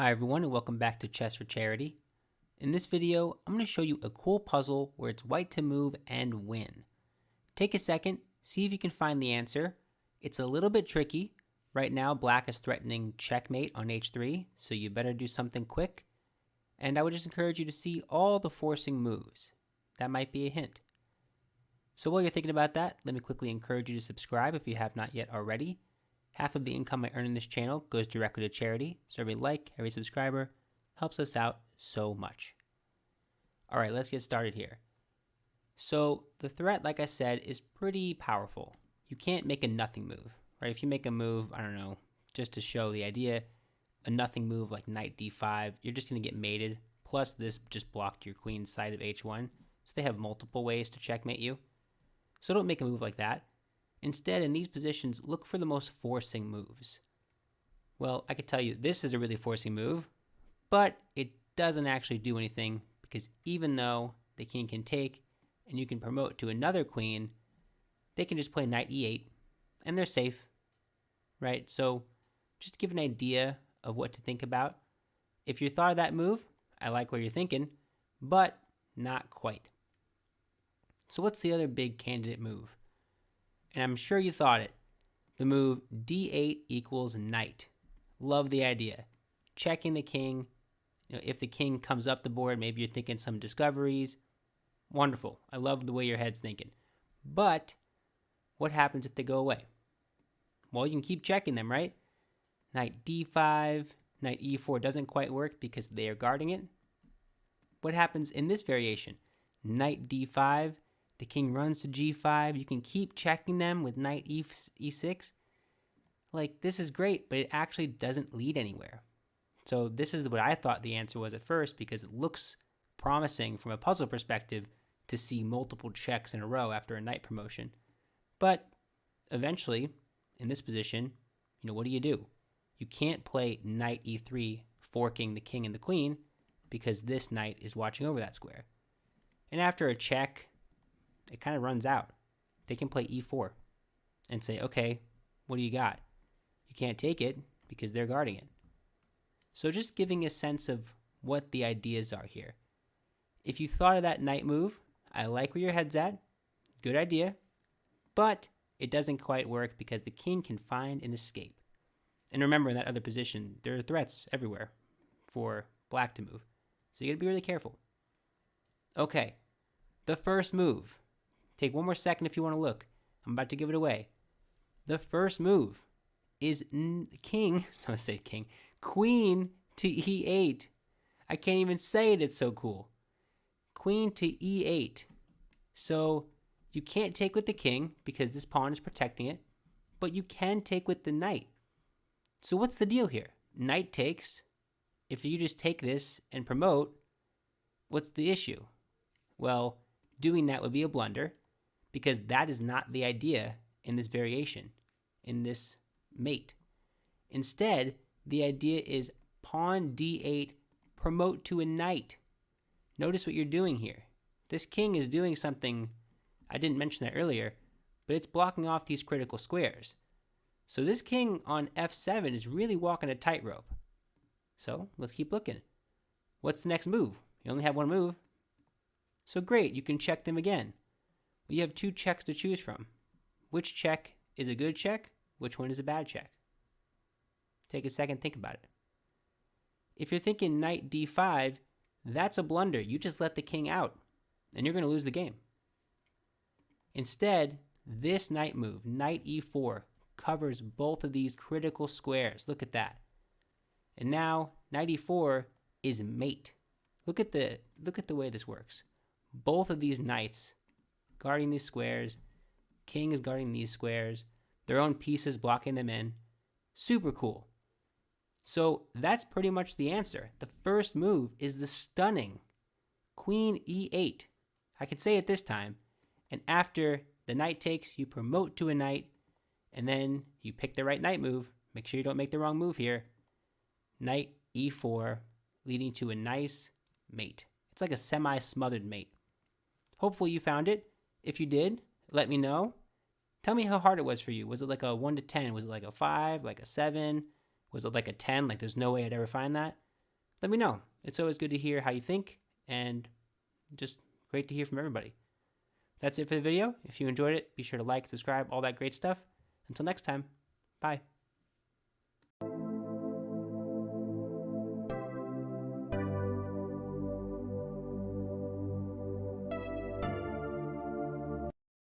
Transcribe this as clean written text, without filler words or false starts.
Hi everyone and welcome back to Chess for Charity. In this video, I'm going to show you a cool puzzle where it's white to move and win. Take a second, see if you can find the answer. It's a little bit tricky. Right now, black is threatening checkmate on h3, so you better do something quick. And I would just encourage you to see all the forcing moves. That might be a hint. So while you're thinking about that, let me quickly encourage you to subscribe if you have not yet already. Half of the income I earn in this channel goes directly to charity, so every like, every subscriber helps us out so much. Alright, let's get started here. So the threat, like I said, is pretty powerful. You can't make a nothing move, right? If you make a move, I don't know, just to show the idea, a nothing move like knight d5, you're just going to get mated. Plus this just blocked your queen's side of h1, so they have multiple ways to checkmate you. So don't make a move like that. Instead, in these positions, look for the most forcing moves. Well, I could tell you this is a really forcing move, but it doesn't actually do anything because even though the king can take and you can promote to another queen, they can just play knight e8 and they're safe, right? So just to give an idea of what to think about, if you thought of that move, I like what you're thinking, but not quite. So what's the other big candidate move? And I'm sure you thought it. The move d8 equals knight. Love the idea. Checking the king. If the king comes up the board, maybe you're thinking some discoveries. Wonderful. I love the way your head's thinking. But what happens if they go away? Well, you can keep checking them, right? Knight d5, knight e4 doesn't quite work because they are guarding it. What happens in this variation? Knight d5. The king runs to g5. You can keep checking them with knight e6. Like, this is great, but it actually doesn't lead anywhere. So this is what I thought the answer was at first because it looks promising from a puzzle perspective to see multiple checks in a row after a knight promotion. But eventually, in this position, what do? You can't play knight e3 forking the king and the queen because this knight is watching over that square. And after a check, it kind of runs out. They can play e4 and say, okay, what do you got? You can't take it because they're guarding it. So just giving a sense of what the ideas are here. If you thought of that knight move, I like where your head's at. Good idea. But it doesn't quite work because the king can find an escape. And remember, in that other position, there are threats everywhere for black to move. So you got to be really careful. Okay, the first move. Take one more second if you want to look. I'm about to give it away. The first move is queen to e8. I can't even say it, it's so cool. Queen to e8. So you can't take with the king because this pawn is protecting it, but you can take with the knight. So what's the deal here? Knight takes. If you just take this and promote, what's the issue? Well, doing that would be a blunder, because that is not the idea in this variation, in this mate. Instead, the idea is pawn d8, promote to a knight. Notice what you're doing here. This king is doing something, I didn't mention that earlier, but it's blocking off these critical squares. So this king on f7 is really walking a tightrope. So let's keep looking. What's the next move? You only have one move. So great, you can check them again. You have two checks to choose from. Which check is a good check? Which one is a bad check? Take a second, think about it. If you're thinking knight d5, that's a blunder. You just let the king out, and you're going to lose the game. Instead, this knight move, knight e4, covers both of these critical squares. Look at that. And now, knight e4 is mate. Look at the way this works. Both of these knights guarding these squares. King is guarding these squares. Their own pieces blocking them in. Super cool. So that's pretty much the answer. The first move is the stunning queen e8. I can say it this time. And after the knight takes, you promote to a knight. And then you pick the right knight move. Make sure you don't make the wrong move here. Knight e4, leading to a nice mate. It's like a semi-smothered mate. Hopefully you found it. If you did, let me know. Tell me how hard it was for you. Was it like a 1 to 10? Was it like a 5, like a 7? Was it like a 10? Like there's no way I'd ever find that? let me know. It's always good to hear how you think, and just great to hear from everybody. That's it for the video. If you enjoyed it, be sure to like, subscribe, all that great stuff. Until next time, bye.